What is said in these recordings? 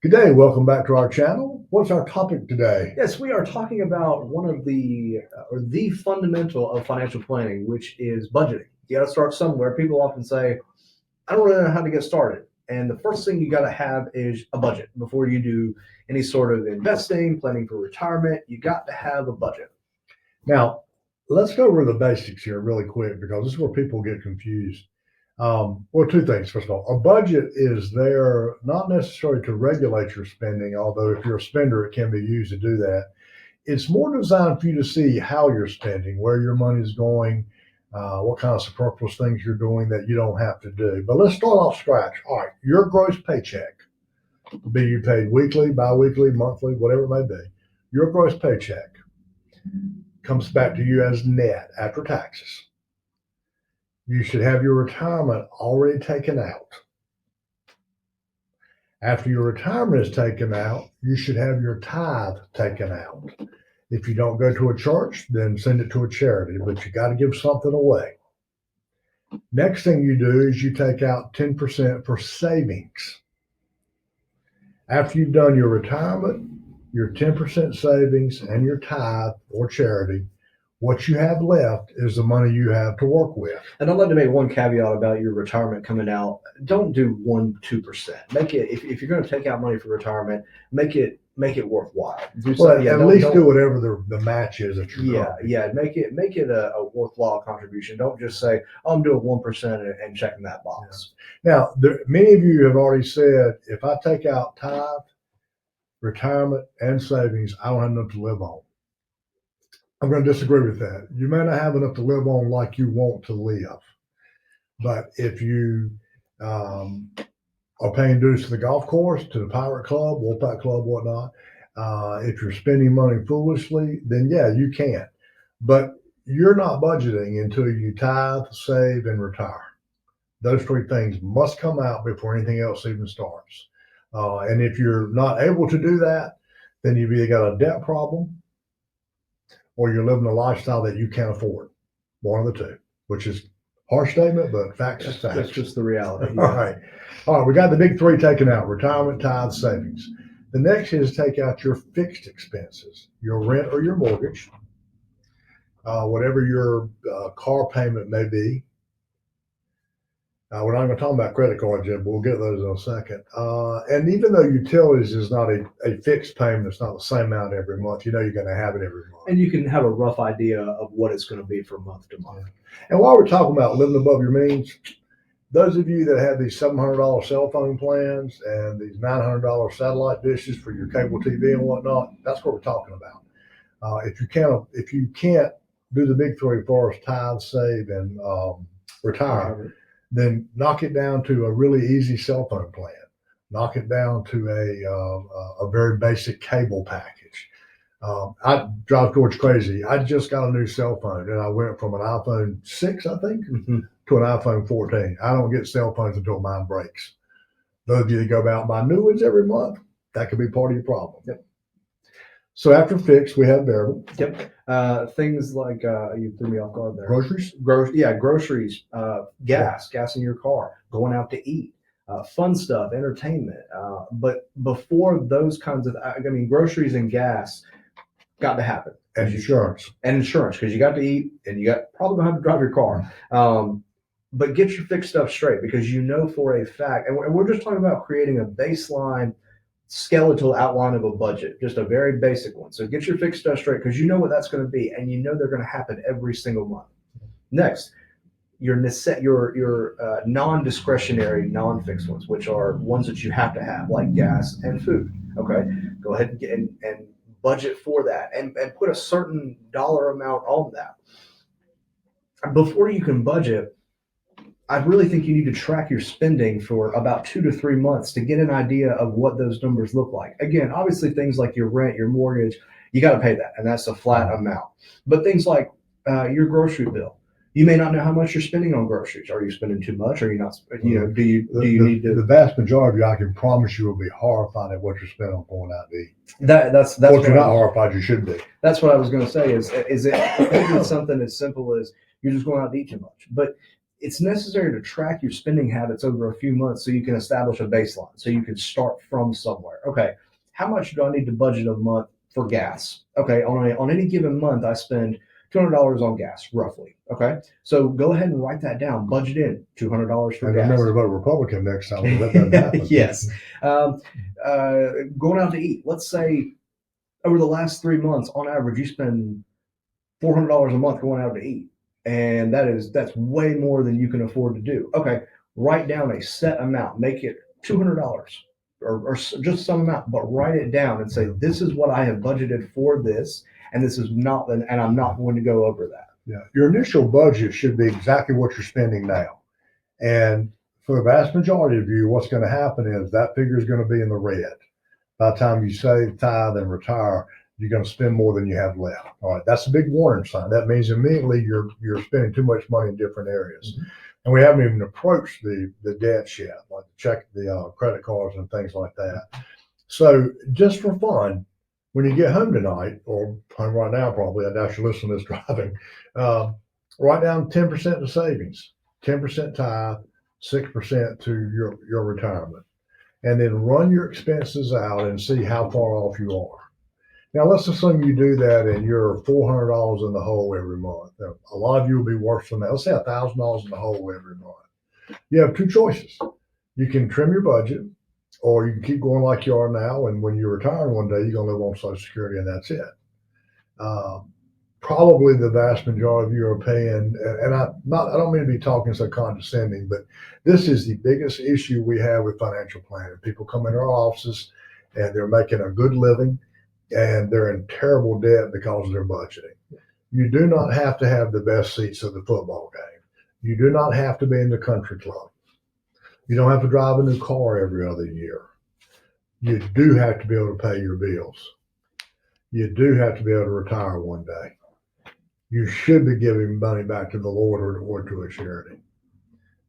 Good day. Welcome back to our channel. What's our topic today? Yes, we are talking about one of the fundamental of financial planning, which is budgeting. You got to start somewhere. People often say, I don't really know how to get started. And the first thing you got to have is a budget before you do any sort of investing, planning for retirement. You got to have a budget. Now, let's go over the basics here really quick because this is where people get confused. Well, two things. First of all, a budget is there not necessarily to regulate your spending, although if you're a spender, it can be used to do that. It's more designed for you to see how you're spending, where your money is going, what kind of superfluous things you're doing that you don't have to do. But let's start off scratch. All right, your gross paycheck, be you paid weekly, bi-weekly, monthly, whatever it may be, your gross paycheck comes back to you as net after taxes. You should have your retirement already taken out. After your retirement is taken out, you should have your tithe taken out. If you don't go to a church, then send it to a charity, but you got to give something away. Next thing you do is you take out 10% for savings. After you've done your retirement, your 10% savings, and your tithe or charity, what you have left is the money you have to work with. And I'd like to make one caveat about your retirement coming out. Don't do 1-2%. Make it if you're going to take out money for retirement, make it worthwhile. Well, at least do whatever the match is that you're Yeah. Make it a worthwhile contribution. Don't just say, oh, I'm doing 1% and checking that box. Yeah. Now, many of you have already said, if I take out tithe, retirement, and savings, I don't have enough to live on. I'm going to disagree with that. You may not have enough to live on like you want to live, but if you are paying dues to the golf course, to the pirate club, Wolfpack Club, whatnot, if you're spending money foolishly, then yeah, you can. But you're not budgeting until you tithe, save, and retire. Those three things must come out before anything else even starts. And if you're not able to do that, then you've either got a debt problem or you're living a lifestyle that you can't afford. One of the two, which is harsh statement, but facts is facts. That's just the reality. All right. We got the big three taken out: retirement, tithe, savings. The next is take out your fixed expenses, your rent or your mortgage, whatever your car payment may be. We're not going to talk about credit cards yet, but we'll get those in a second. And even though utilities is not a fixed payment, it's not the same amount every month, you know you're going to have it every month. And you can have a rough idea of what it's going to be from month to month. And while we're talking about living above your means, those of you that have these $700 cell phone plans and these $900 satellite dishes for your cable TV and whatnot, that's what we're talking about. If you can't do the big three for us, tithe, save, and retire, then knock it down to a really easy cell phone plan. Knock it down to a very basic cable package. I drive George crazy. I just got a new cell phone, and I went from an iPhone 6, I think, to an iPhone 14. I don't get cell phones until mine breaks. Those of you that go out and buy new ones every month, that could be part of your problem. Yep. So after fixed, we have variable. Yep. Things like you threw me off guard there. Groceries. Groceries. Gas in your car. Going out to eat. Fun stuff. Entertainment. But before those kinds of, groceries and gas got to happen. And insurance. Because you got to eat and you probably don't have to drive your car. But get your fixed stuff straight, because you know for a fact, and we're just talking about creating a baseline skeletal outline of a budget, just a very basic one. So get your fixed stuff straight, because you know what that's going to be, and you know they're going to happen every single month. Next, your non-discretionary, non-fixed ones, which are ones that you have to have, like gas and food. Okay, go ahead and budget for that, and put a certain dollar amount on that. Before you can budget, I really think you need to track your spending for about 2 to 3 months to get an idea of what those numbers look like. Again, obviously things like your rent, your mortgage, you got to pay that, and that's a flat amount. But things like your grocery bill, you may not know how much you're spending on groceries. Are you spending too much? Are you not? Do you need to? The vast majority of you, I can promise you, will be horrified at what you're spending on going out to eat. That's well, if you're not horrified, you should be. That's what I was going to say. Is it something as simple as you're just going out to eat too much? But it's necessary to track your spending habits over a few months so you can establish a baseline. So you can start from somewhere. Okay, how much do I need to budget a month for gas? Okay, on any given month, I spend $200 on gas, roughly. Okay, so go ahead and write that down. Budget in $200 for And gas. remember to vote Republican next time because that doesn't happen. Yes. Um, Going out to eat. Let's say over the last 3 months, on average, you spend $400 a month going out to eat, and that's way more than you can afford to do. Okay, write down a set amount, make it $200 or just some amount, but write it down and say this is what I have budgeted for this, and this is not, and I'm not going to go over that. Yeah, your initial budget should be exactly what you're spending now, and for the vast majority of you, what's going to happen is that figure is going to be in the red. By the time you save, tithe, and retire, you're going to spend more than you have left. All right, that's a big warning sign. That means immediately you're spending too much money in different areas, and we haven't even approached the debts yet, like the credit cards and things like that. So just for fun, when you get home tonight, or home right now, probably, I doubt you're listening to this driving, write down 10% to savings, 10% tithe, 6% to your retirement, and then run your expenses out and see how far off you are. Now, let's assume you do that and you're $400 in the hole every month. Now, a lot of you will be worse than that. Let's say $1,000 in the hole every month. You have two choices. You can trim your budget, or you can keep going like you are now, and when you retire one day, you're going to live on Social Security, and that's it. Probably the vast majority of you are paying, and I don't mean to be talking so condescending, but this is the biggest issue we have with financial planning. People come into our offices, and they're making a good living, and they're in terrible debt because of their budgeting. You do not have to have the best seats at the football game. You do not have to be in the country club. You don't have to drive a new car every other year. You do have to be able to pay your bills. You do have to be able to retire one day. You should be giving money back to the Lord or to a charity.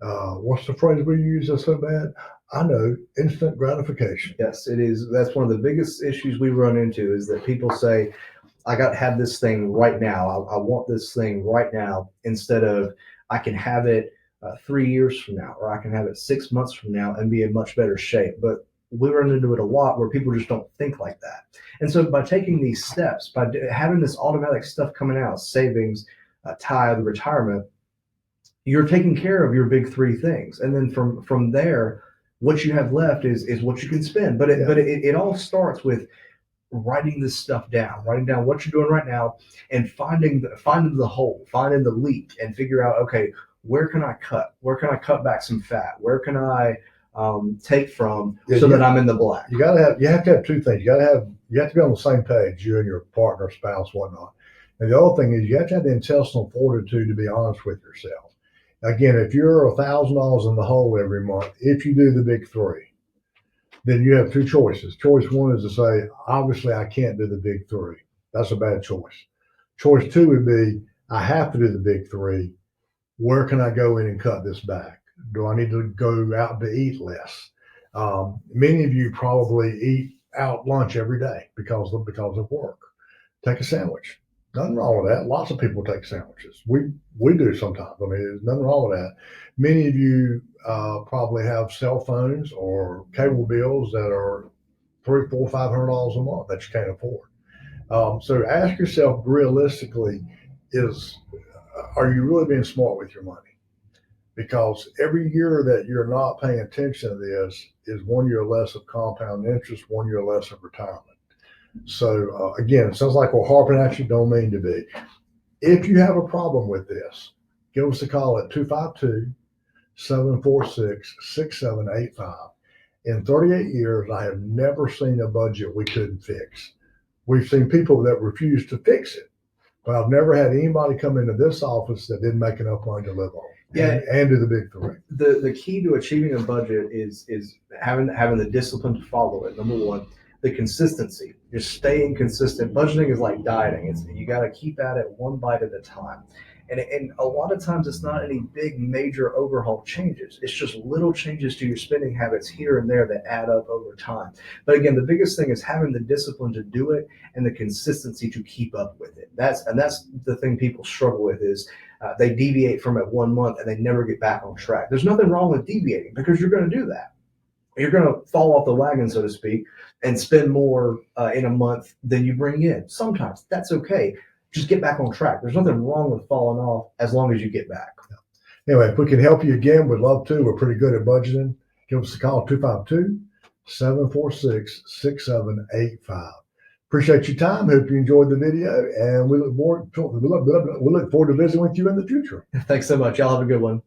What's the phrase we use that's so bad? I know, instant gratification. Yes, it is. That's one of the biggest issues we run into is that people say, I got to have this thing right now. I want this thing right now, instead of I can have it 3 years from now, or I can have it 6 months from now and be in much better shape. But we run into it a lot where people just don't think like that. And so by taking these steps, by having this automatic stuff coming out, savings, tithe, retirement, you're taking care of your big three things. And then from there, what you have left is what you can spend. But it all starts with writing this stuff down, writing down what you're doing right now, and finding the hole, finding the leak, and figure out, okay, where can I cut? Where can I cut back some fat? Where can I take from that I'm in the black? You have to have two things. You have to be on the same page, you and your partner, spouse, whatnot. And the other thing is you have to have the intestinal fortitude to be honest with yourself. Again, if you're $1,000 in the hole every month, if you do the big three, then you have two choices. Choice one is to say, obviously, I can't do the big three. That's a bad choice. Choice two would be, I have to do the big three. Where can I go in and cut this back? Do I need to go out to eat less? Many of you probably eat out lunch every day because of work. Take a sandwich. Nothing wrong with that. Lots of people take sandwiches. We do sometimes. I mean, there's nothing wrong with that. Many of you probably have cell phones or cable bills that are $300, $400, $500 a month that you can't afford. So ask yourself realistically: are you really being smart with your money? Because every year that you're not paying attention to this is 1 year less of compound interest, 1 year less of retirement. So again, it sounds like we're harping at you, don't mean to be. If you have a problem with this, give us a call at 252-746-6785. In 38 years, I have never seen a budget we couldn't fix. We've seen people that refuse to fix it, but I've never had anybody come into this office that didn't make enough money to live on. And do the big three. The key to achieving a budget is having the discipline to follow it. Number one, the consistency. Just staying consistent. Budgeting is like dieting. You got to keep at it one bite at a time. And a lot of times it's not any big major overhaul changes. It's just little changes to your spending habits here and there that add up over time. But again, the biggest thing is having the discipline to do it and the consistency to keep up with it. That's the thing people struggle with is they deviate from it 1 month and they never get back on track. There's nothing wrong with deviating because you're going to do that. You're going to fall off the wagon, so to speak, and spend more in a month than you bring in. Sometimes that's okay. Just get back on track. There's nothing wrong with falling off as long as you get back. Anyway, if we can help you again, we'd love to. We're pretty good at budgeting. Give us a call, 252-746-6785. Appreciate your time. Hope you enjoyed the video, and we look forward to visiting with you in the future. Thanks so much. Y'all have a good one.